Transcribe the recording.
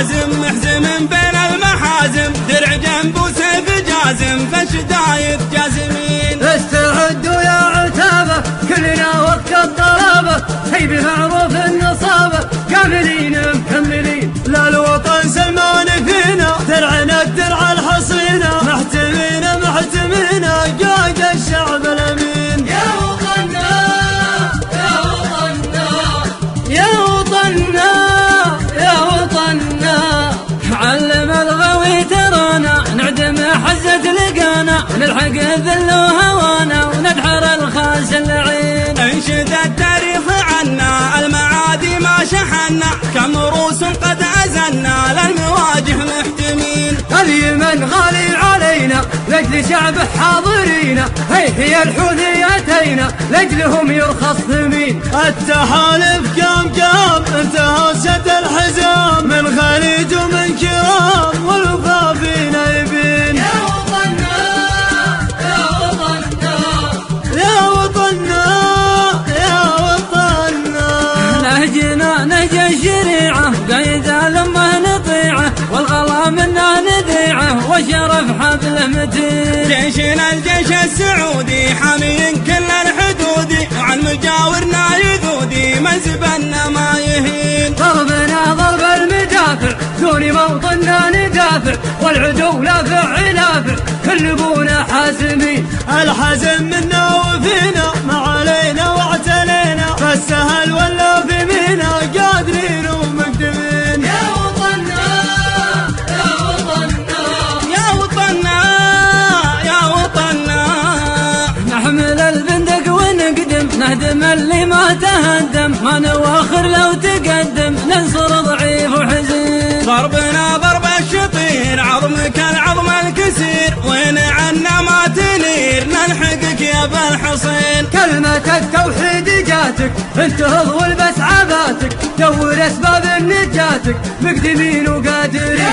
حازم محزم بين المحازم، درع جنب وسيف جازم فالشدايد جازمين. استعدوا يا عتابة كلنا وقت الطلبة، هي بمعروف النصابة كاملين مكملين. للوطن سلمان فينا درعنا الدرع الحصينة، محتمين قائد الشعب الأمين. يا وطننا يا وطننا يا وطننا يا وطننا، علم الغوي ترانا نعدم حزة لقانا، نلحق ذل وهوانا وندحر الخاس اللعين. انشد التاريخ عنا المعادي ما شحنا، كم روس قد أزلنا للمواجه محتمين. اليمن غالي علينا لاجل شعبه حاضرينا، هي الحوثيتينا لاجلهم يرخص ثمين. التحالف قام انتهى سد الحزام، من خليج ومن كرام والوفا فينا يبين. يا وطننا يا وطننا يا وطننا يا وطننا، نهج الشريعة قيد الأمة نطيعه، والغلا منا نذيعه وشرف حبله متين. جيشنا الجيش السعودي حامي كل الحدود، وعن مجاورنا يذودي مزبنا ما يهين. ضربنا ضرب المدافع دون موطننا ندافع، والعدو لافع علافع كل بونا حاسمين. الحزم منا وفينا ما علينا واعتلينا، فالسهل ولا في مينا قادرين ومقدمين. يا وطننا يا وطننا يا وطننا يا وطننا، نحمل البندق ونقدم نهدم اللي ما تهدم، ما نواخر لو تقدم ننصر ضعيف وحزين. ضربنا ضرب الشطير عظمك العظم الكسير، وين عنا ما تنير نلحقك يا بالحصين. كلمة التوحيد جاتك انتهض والبس عباتك، دور اسباب نجاتك مقدمين وقادرين.